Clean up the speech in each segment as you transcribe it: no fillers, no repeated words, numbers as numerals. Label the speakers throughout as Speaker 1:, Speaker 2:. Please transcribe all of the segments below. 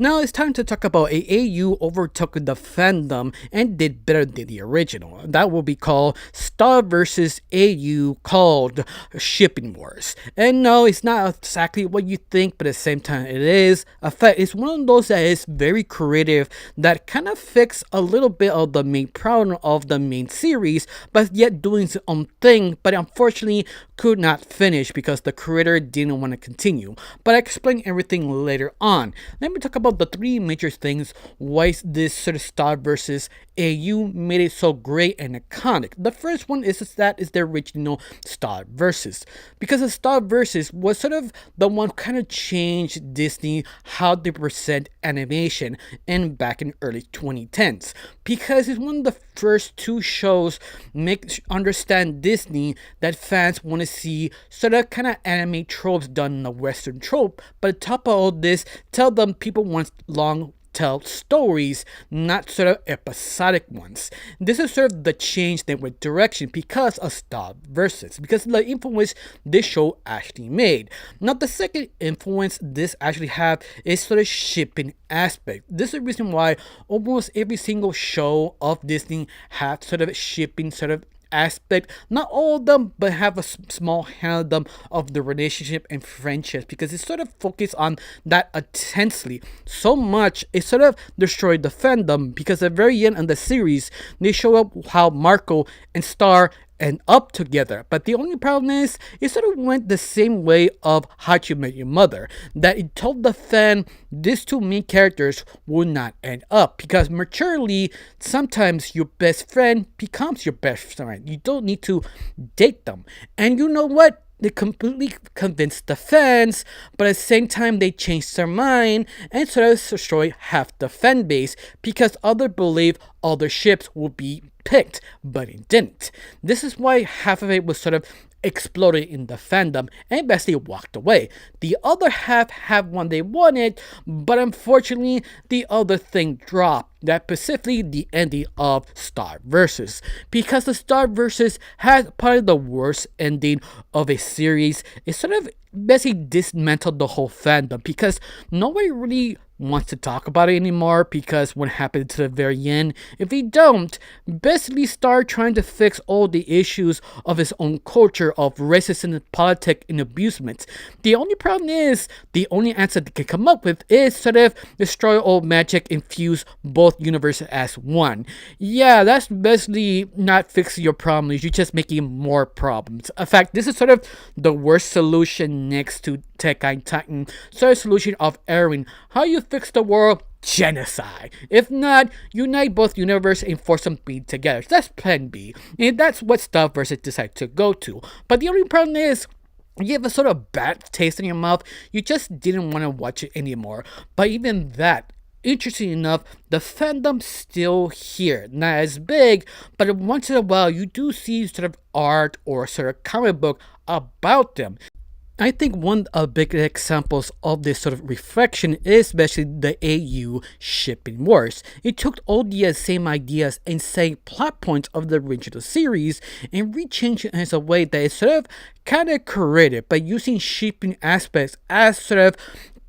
Speaker 1: Now it's time to talk about a AU overtook the fandom and did better than the original. That will be called Star versus AU called Shipping Wars. And no, it's not exactly what you think, but at the same time it is. In fact, it's one of those that is very creative that kind of fix a little bit of the main problem of the main series, but yet doing its own thing, but unfortunately could not finish because the creator didn't want to continue. But I explain everything later on. Let me talk about the three major things why this sort of Star versus AU made it so great and iconic. The first one is that is the original Star versus, because the Star versus was sort of the one kind of changed Disney how they present animation and back in early 2010s, because it's one of the first two shows make understand Disney that fans want to see sort of kind of anime tropes done in a Western trope, but on top of all this, tell them people want long tell stories, not sort of episodic ones. This is sort of the change that went direction because of Star versus, because of the influence this show actually made. Now the second influence this actually have is sort of shipping aspect. This is the reason why almost every single show of Disney have sort of shipping sort of aspect. Not all of them, but have a small hand of them of the relationship and friendships, because it sort of focused on that intensely so much it sort of destroyed the fandom, because at the very end of the series they show up how Marco and Star end up together. But the only problem is it sort of went the same way of How You Met Your Mother, that it told the fan these two main characters would not end up, because maturely sometimes your best friend becomes your best friend. You don't need to date them. And you know what? They completely convinced the fans, but at the same time they changed their mind and sort of destroyed half the fan base, because others believe other ships would be picked, but it didn't. This is why half of it was sort of exploded in the fandom and basically walked away. The other half have one they wanted, but unfortunately the other thing dropped. That specifically the ending of Star versus, because the Star versus has probably the worst ending of a series. It sort of basically dismantled the whole fandom, because nobody really wants to talk about it anymore, because what happened to the very end, if he don't basically start trying to fix all the issues of his own culture of racism, politics, and abusement. The only problem is the only answer they can come up with is sort of destroy all magic and fuse both universes as one. Yeah, that's basically not fixing your problems, you're just making more problems. In fact, this is sort of the worst solution next to Tekken Titan, sort of solution of airing how you fix the world. Genocide. If not, unite both universes and force them to be together. That's plan B, and that's what Star versus decided to go to. But the only problem is you have a sort of bad taste in your mouth. You just didn't want to watch it anymore. But even that, interesting enough, the fandom's still here. Not as big, but once in a while you do see sort of art or sort of comic book about them. I think one of the big examples of this sort of reflection is especially the AU shipping wars. It took all the same ideas and same plot points of the original series and rechanged it in a way that is sort of kind of creative by using shipping aspects as sort of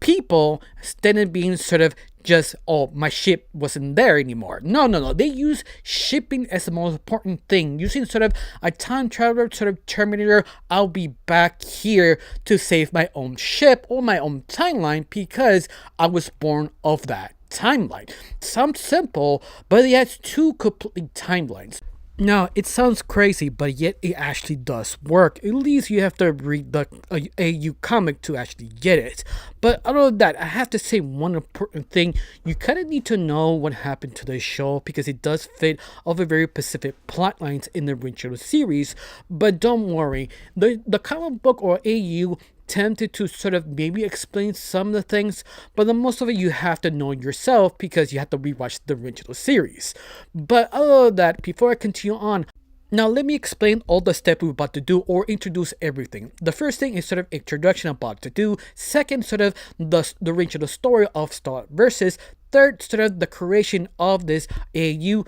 Speaker 1: people instead of being sort of just, oh, my ship wasn't there anymore. No. They use shipping as the most important thing, using sort of a time traveler, sort of Terminator. I'll be back here to save my own ship or my own timeline because I was born of that timeline. Sounds simple, but it has two complete timelines. Now, it sounds crazy, but yet it actually does work. At least you have to read the AU comic to actually get it. But other than that, I have to say one important thing. You kind of need to know what happened to the show, because it does fit over very specific plot lines in the original series. But don't worry, the comic book or AU tempted to sort of maybe explain some of the things, but the most of it you have to know yourself because you have to rewatch the original series. But other than that, before I continue on, now let me explain all the steps we're about to do or introduce everything. The first thing is sort of introduction about to do. Second, sort of the original story of Star versus. Third, sort of the creation of this AU.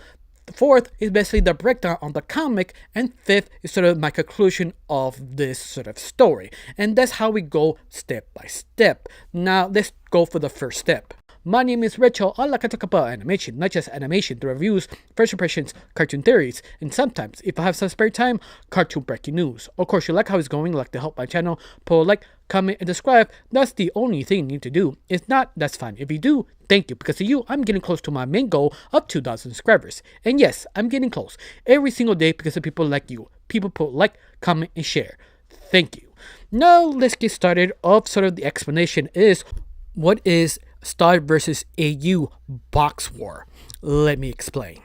Speaker 1: Fourth is basically the breakdown on the comic, and fifth is sort of my conclusion of this sort of story. And that's how we go step by step. Now let's go for the first step. My name is Rachel. I like to talk about animation, not just animation, the reviews, first impressions, cartoon theories, and sometimes, if I have some spare time, cartoon breaking news. Of course, you like how it's going, like to help my channel, pull a like, comment, and subscribe. That's the only thing you need to do. If not, that's fine. If you do, thank you. Because of you, I'm getting close to my main goal of 2,000 subscribers. And yes, I'm getting close every single day because of people like you. People put like, comment, and share. Thank you. Now let's get started. Of sort of the explanation is what is Star versus AU Box War. Let me explain.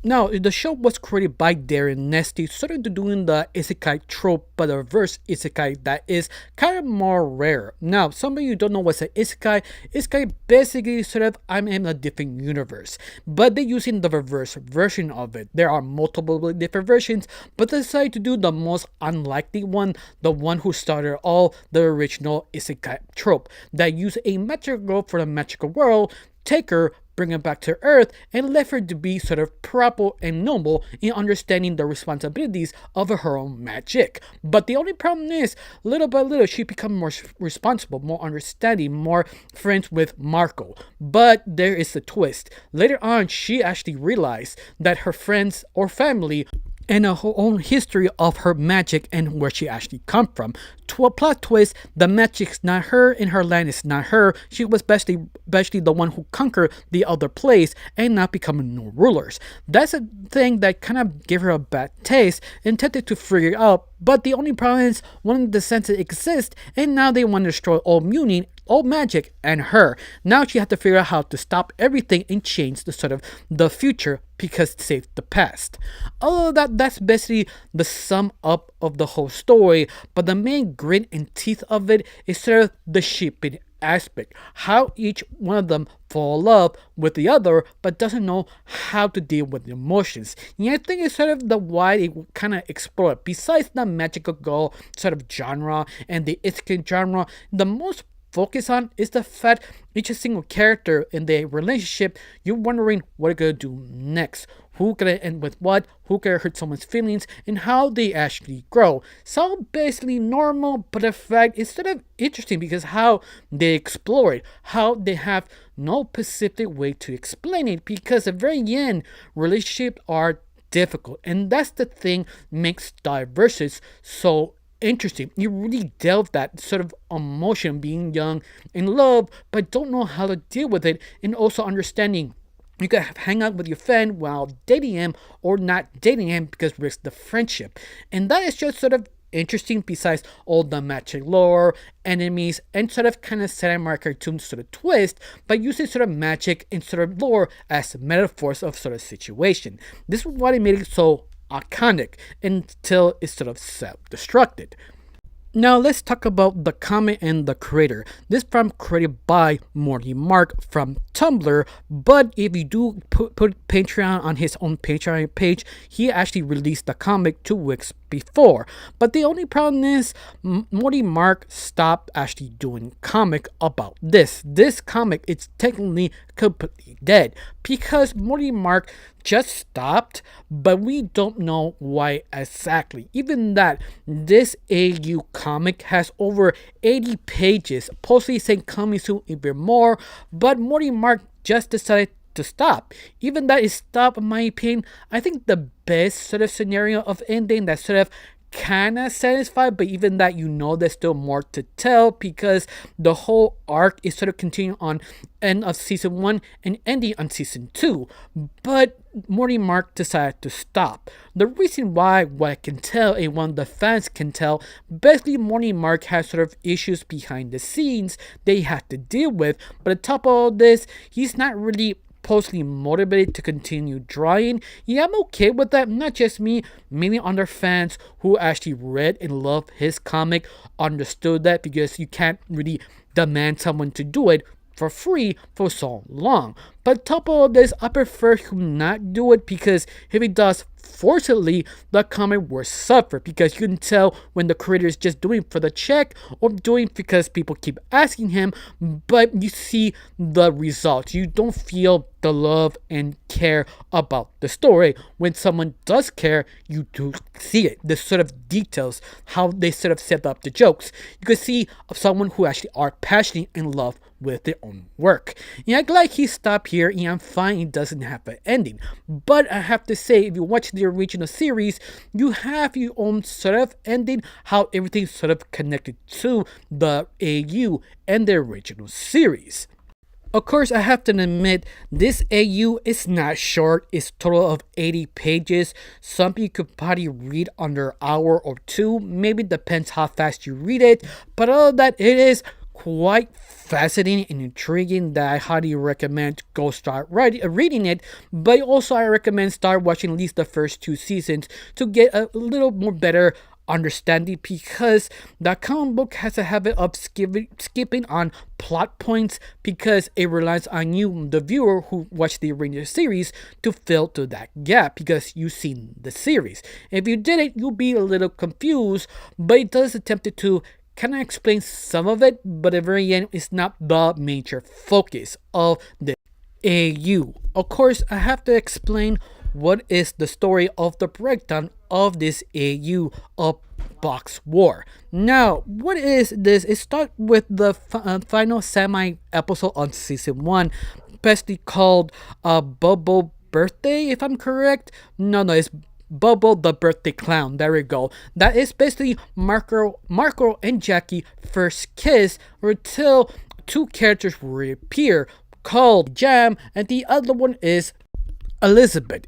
Speaker 1: Now, the show was created by Darren Nesty, sort of doing the isekai trope, but a reverse isekai that is kind of more rare. Now, some of you don't know what's an isekai. Isekai basically sort of, I'm in a different universe, but they're using the reverse version of it. There are multiple different versions, but they decided to do the most unlikely one, the one who started all the original isekai trope that used a magical girl for the magical world, take her, bring her back to Earth, and left her to be sort of proper and noble in understanding the responsibilities of her own magic. But the only problem is, little by little, she becomes more responsible, more understanding, more friends with Marco. But there is a twist. Later on, she actually realized that her friends or family and her own history of her magic and where she actually come from. To a plot twist, the magic's not her and her land is not her. She was basically the one who conquered the other place and not becoming new rulers. That's a thing that kind of gave her a bad taste and tempted to figure it out. But the only problem is one of the senses exists and now they want to destroy all Muni, all magic, and her. Now she had to figure out how to stop everything and change the sort of the future because it saved the past. Although that's basically the sum up of the whole story, but the main grit and teeth of it is sort of the shipping aspect. How each one of them fall in love with the other but doesn't know how to deal with the emotions. And I think it's sort of the why it kind of explored. Besides the magical girl sort of genre and the isekai genre, the most focus on is the fact each single character in their relationship, you're wondering what they're gonna do next, who gonna end with what, who gonna hurt someone's feelings, and how they actually grow. So basically normal, but the fact is sort of interesting because how they explore it, how they have no specific way to explain it, because at the very end, relationships are difficult, and that's the thing makes Diversus so interesting. You really delve that sort of emotion, being young in love but don't know how to deal with it, and also understanding you can hang out with your friend while dating him or not dating him because risk the friendship. And that is just sort of interesting besides all the magic lore, enemies, and sort of kind of samurai cartoon sort of twist, but using sort of magic and sort of lore as metaphors of sort of situation. This is what it made it so iconic until it's sort of self-destructed. Now let's talk about the comic and the creator. This from created by Morty Mark from Tumblr, but if you do put Patreon on his own Patreon page, he actually released the comic 2 weeks before. But the only problem is Morty Mark stopped actually doing comic about this. This comic is technically completely dead because Morty Mark just stopped, but we don't know why exactly. Even that, this AU comic has over 80 pages, possibly saying coming soon even more, but Morty Mark just decided to stop. Even that is stop, in my opinion. I think the best sort of scenario of ending that sort of kind of satisfied, but even that, you know, there's still more to tell because the whole arc is sort of continuing on end of season 1 and ending on season 2, but Morty Mark decided to stop. The reason why, what I can tell and one of the fans can tell, basically Morty Mark has sort of issues behind the scenes they had to deal with, but on top of all this, he's not really supposedly motivated to continue drawing. Yeah, I'm okay with that. Not just me, many other fans who actually read and loved his comic understood that, because you can't really demand someone to do it for free for so long. But top of all this, I prefer him not do it, because if he does, fortunately, the comic will suffer, because you can tell when the creator is just doing it for the check or doing it because people keep asking him, but you see the results. You don't feel the love and care about the story. When someone does care, you do see it. The sort of details, how they sort of set up the jokes. You can see someone who actually are passionate and love with their own work. And I'm glad he stopped here, and I'm fine it doesn't have an ending. But I have to say, if you watch the original series, you have your own sort of ending, how everything sort of connected to the AU and the original series. Of course, I have to admit, this AU is not short. It's total of 80 pages. Something you could probably read under an hour or two. Maybe depends how fast you read it. But other than that, it is quite fascinating and intriguing that I highly recommend go start reading it. But also, I recommend start watching at least the first 2 seasons to get a little more better understanding, because the comic book has a habit of skipping on plot points because it relies on you, the viewer who watched the original series, to fill to that gap because you've seen the series. If you did it, you'll be a little confused, but it does attempt to kind of explain some of it, but at the very end, it's not the major focus of the AU. Of course, I have to explain what is the story of the breakdown of this AU of Box War. Now, what is this? It starts with the final semi episode on season 1, basically called Bubble Birthday, if I'm correct. No, it's Bubble the Birthday Clown. There we go. That is basically Marco and Jackie first kiss until two characters reappear called Jam, and the other one is Elizabeth.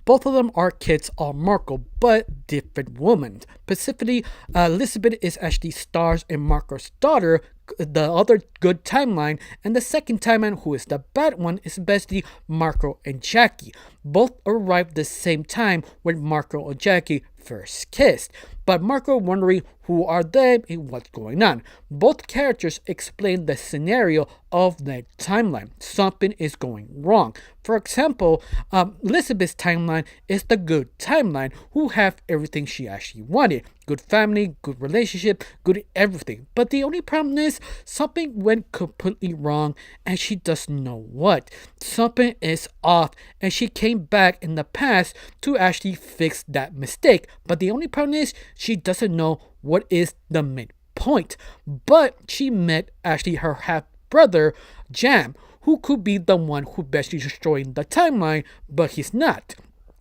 Speaker 1: Both of them are kids of Marco, but different women. Specifically, Elizabeth is actually stars in Marco's daughter, the other good timeline, and the second timeline, who is the bad one, is basically Marco and Jackie. Both arrived the same time when Marco and Jackie first kissed, but Marco wondering who are they and what's going on. Both characters explain the scenario of that timeline. Something is going wrong. For example, Elizabeth's timeline is the good timeline, who have everything she actually wanted. Good family, good relationship, good everything. But the only problem is something went completely wrong and she doesn't know what. Something is off and she came back in the past to actually fix that mistake. But the only problem is she doesn't know what is the midpoint. But she met actually her half brother, Jam, who could be the one who basically destroying the timeline, but he's not.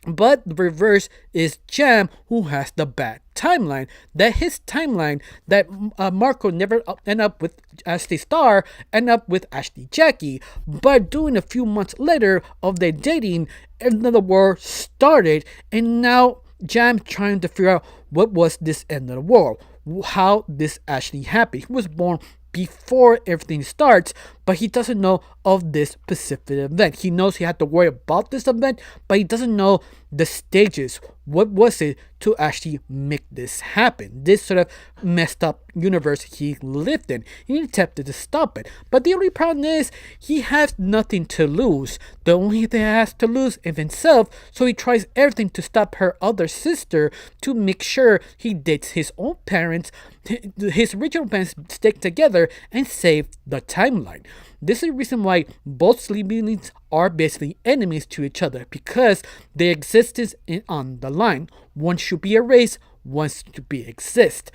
Speaker 1: But the reverse is Jam, who has the bad timeline. That his timeline, that Marco never end up with Ashley Star, end up with Ashley Jackie. But doing a few months later of their dating, another war started, and now Jam trying to figure out what was this end of the world, how this actually happened. He was born before everything starts, but he doesn't know of this specific event. He knows he had to worry about this event, but he doesn't know the stages. What was it to actually make this happen? This sort of messed up universe he lived in. He attempted to stop it, but the only problem is he has nothing to lose. The only thing he has to lose is himself, so he tries everything to stop her other sister to make sure he dates his own parents, his original parents, stick together and save the timeline. This is the reason why both siblings are basically enemies to each other, because their existence is on the line. One should be erased, one should be exist.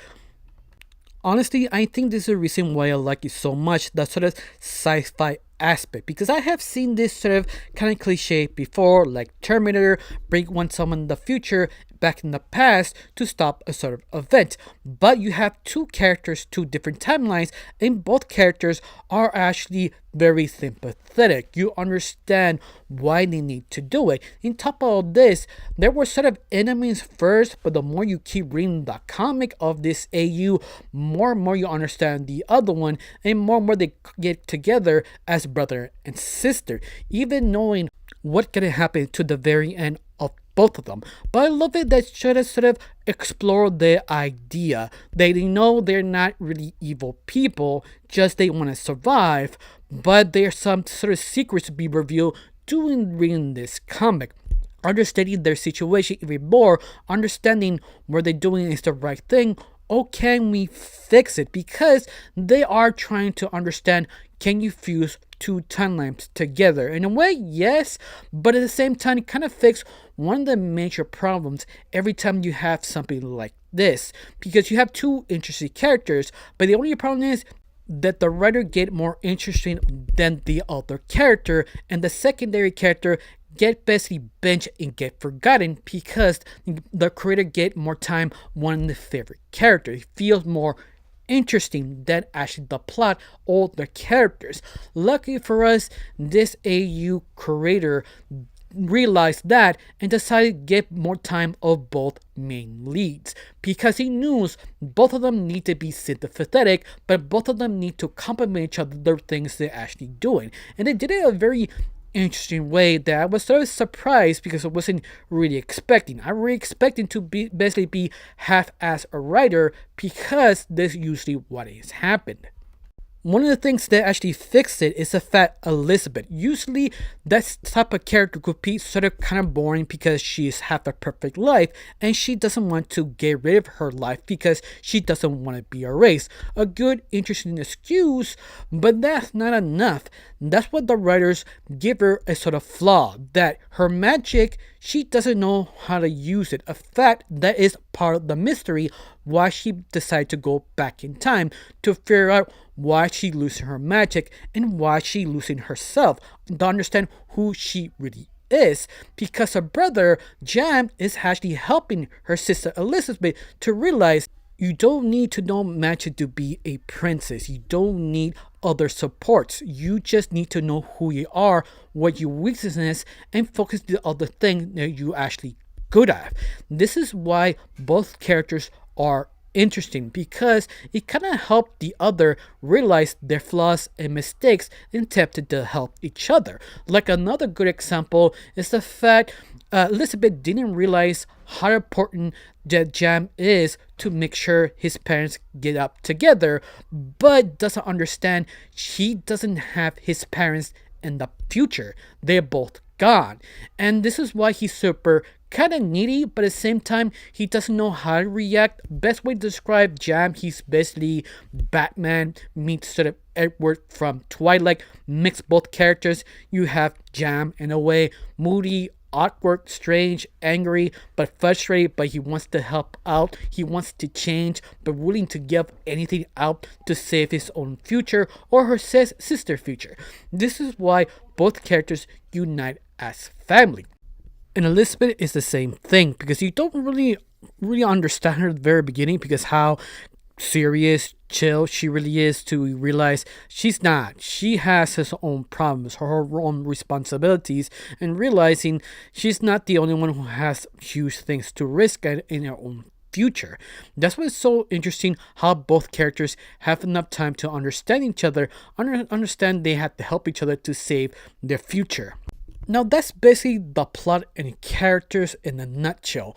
Speaker 1: Honestly, I think this is the reason why I like it so much, the sort of sci-fi aspect, because I have seen this sort of kind of cliche before, like Terminator, bring someone in the future back in the past to stop a sort of event. But you have two characters, two different timelines, and both characters are actually very sympathetic. You understand why they need to do it. On top of all this, there were sort of enemies first, but the more you keep reading the comic of this AU, more and more you understand the other one, and more they get together as brother and sister, even knowing what can happen to the very end of both of them. But I love it that should have sort of explored the idea. They know they're not really evil people, just they want to survive, but there's some sort of secrets to be revealed during reading this comic. Understanding their situation even more, understanding what they're doing is the right thing, or can we fix it? Because they are trying to understand, can you fuse two timelines together? In a way, yes, but at the same time, it kind of fix one of the major problems every time you have something like this, because you have two interesting characters, but the only problem is that the writer get more interesting than the other character, and the secondary character get basically benched and get forgotten because the creator get more time on the favorite character. It feels more interesting than actually the plot or the characters. Lucky for us, this AU creator realized that and decided to give more time of both main leads because he knew both of them need to be sympathetic, but both of them need to complement each other, the things they're actually doing. And they did it in a very interesting way that I was sort of surprised because I wasn't really expecting. I really expecting to be basically be half-ass a writer because this is usually what has happened. One of the things that actually fixed it is the fact Elizabeth. Usually, that type of character could be sort of kind of boring because she's half a perfect life and she doesn't want to get rid of her life because she doesn't want to be erased. A good, interesting excuse, but that's not enough. That's what the writers give her a sort of flaw that her magic, she doesn't know how to use it. A fact that is part of the mystery why she decided to go back in time to figure out why she losing her magic and why she losing herself to understand who she really is, because her brother Jam is actually helping her sister Elizabeth to realize you don't need to know magic to be a princess. You don't need other supports. You just need to know who you are, what your weaknesses, and focus the other thing that you actually good at. This is why both characters are interesting because it kind of helped the other realize their flaws and mistakes and attempted to help each other. Like another good example is the fact Elizabeth didn't realize how important that Jam is to make sure his parents get up together, but doesn't understand he doesn't have his parents in the future. They're both gone. And this is why he's super kind of needy, but at the same time, he doesn't know how to react. Best way to describe Jam, he's basically Batman meets sort of Edward from Twilight, mix both characters. You have Jam in a way, moody, awkward, strange, angry, but frustrated, but he wants to help out. He wants to change, but willing to give anything out to save his own future or her sister's future. This is why both characters unite as family. And Elizabeth is the same thing because you don't really understand her at the very beginning because how serious, chill she really is to realize she's not. She has her own problems, her own responsibilities, and realizing she's not the only one who has huge things to risk in her own future. That's why it's so interesting how both characters have enough time to understand each other, understand they have to help each other to save their future. Now that's basically the plot and characters in a nutshell,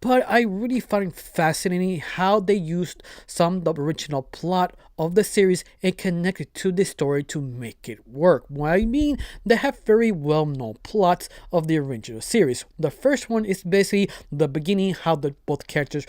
Speaker 1: but I really found it fascinating how they used some of the original plot of the series and connected to the story to make it work. What I mean, they have very well-known plots of the original series. The first one is basically the beginning, how the both characters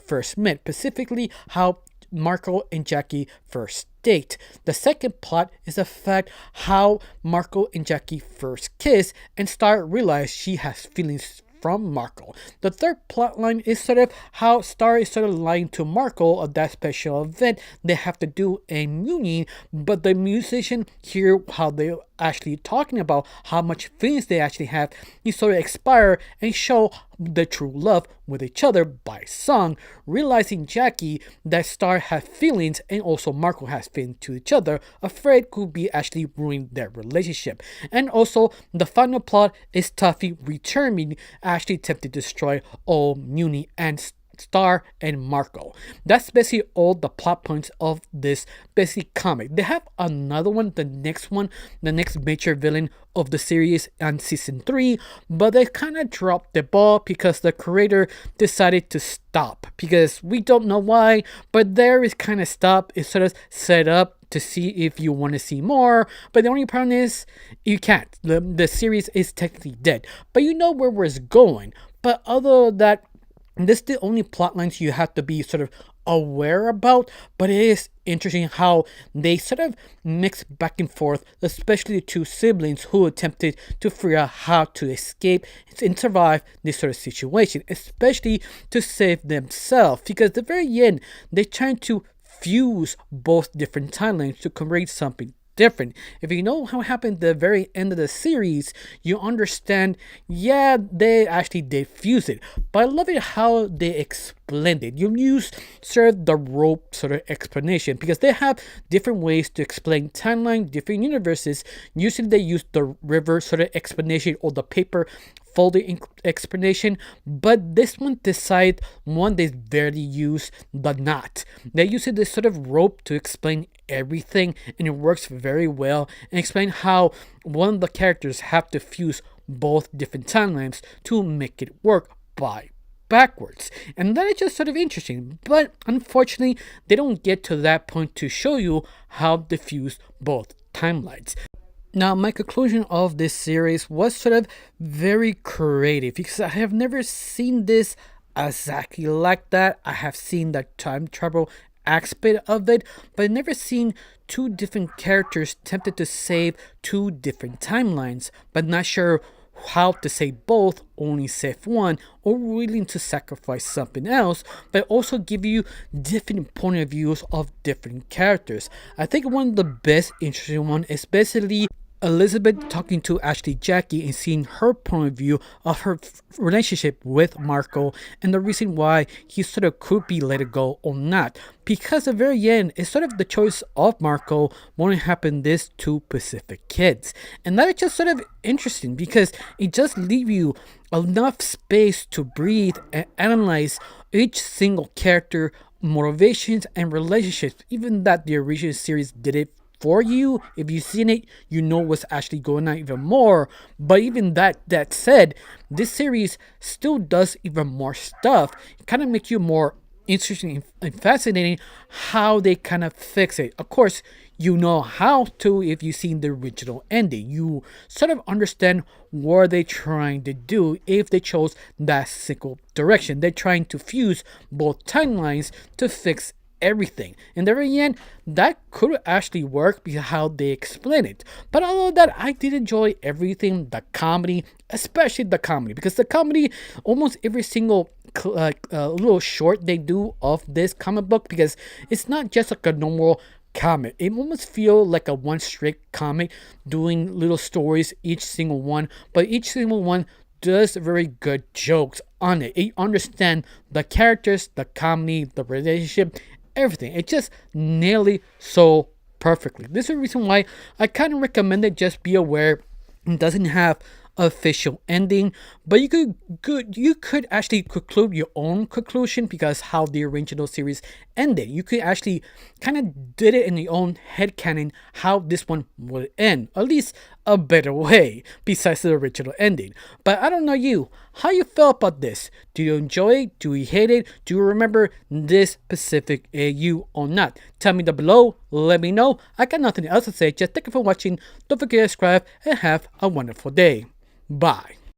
Speaker 1: first met, specifically how Marco and Jackie first date. The second plot is the fact how Marco and Jackie first kiss and Star realize she has feelings from Marco. The third plot line is sort of how Star is sort of lying to Marco of that special event they have to do in Muni, but the musician hear how they actually talking about how much feelings they actually have. You sort of expire and show the true love with each other by song, realizing Jackie that Star has feelings and also Marco has feelings to each other, afraid could be actually ruining their relationship. And also the final plot is Tuffy returning, actually attempting to destroy all Muni and Star and Marco. That's basically all the plot points of this basic comic. They have another one, the next major villain of the series on season 3, but they kind of dropped the ball because the creator decided to stop because we don't know why, but there is kind of stop. It's sort of set up to see if you want to see more, but the only problem is you can't. The series is technically dead, but you know where it's going. But other than that, this is the only plot lines you have to be sort of aware about, but it is interesting how they sort of mix back and forth, especially the two siblings who attempted to figure out how to escape and survive this sort of situation, especially to save themselves, because at the very end, they're trying to fuse both different timelines to create something different. If you know how it happened at the very end of the series, you understand, yeah, they actually did fuse it. But I love it how they explained it. You use sort of the rope sort of explanation because they have different ways to explain timeline, different universes. Usually they use the river sort of explanation or the paper folded explanation, but this one decide one they barely use the knot. They use this sort of rope to explain everything, and it works very well and explain how one of the characters have to fuse both different timelines to make it work by backwards. And that is just sort of interesting, but unfortunately they don't get to that point to show you how to fuse both timelines. Now, my conclusion of this series was sort of very creative because I have never seen this exactly like that. I have seen the time travel aspect of it, but I've never seen two different characters tempted to save two different timelines, but not sure how to save both, only save one, or willing to sacrifice something else, but also give you different point of views of different characters. I think one of the best interesting one is basically Elizabeth talking to Ashley Jackie and seeing her point of view of her relationship with Marco and the reason why he sort of could be let it go or not. Because at the very end, it's sort of the choice of Marco wanting to happen this to Pacific kids. And that is just sort of interesting because it just leaves you enough space to breathe and analyze each single character, motivations, and relationships. Even that the original series did it for you. If you've seen it, you know what's actually going on even more. But even that said, this series still does even more stuff. It kind of makes you more interesting and fascinating how they kind of fix it. Of course, you know how to if you've seen the original ending. You sort of understand what they're trying to do if they chose that single direction. They're trying to fuse both timelines to fix everything. In the very end, that could actually work because how they explain it. But other than that, I did enjoy everything, the comedy, especially the comedy, because the comedy, almost every single little short they do of this comic book, because it's not just like a normal comic. It almost feels like a one straight comic doing little stories, each single one, but each single one does very good jokes on it. You understand the characters, the comedy, the relationship, everything. It just nailed it so perfectly. This is the reason why I kind of recommend it. Just be aware it doesn't have official ending, but you could actually conclude your own conclusion because how the original series ended. You could actually kind of did it in your own headcanon how this one would end, at least a better way besides the original ending. But I don't know you, how you felt about this. Do you enjoy it? Do you hate it? Do you remember this specific AU or not? Tell me down below, let me know. I got nothing else to say, just thank you for watching. Don't forget to subscribe and have a wonderful day. Bye.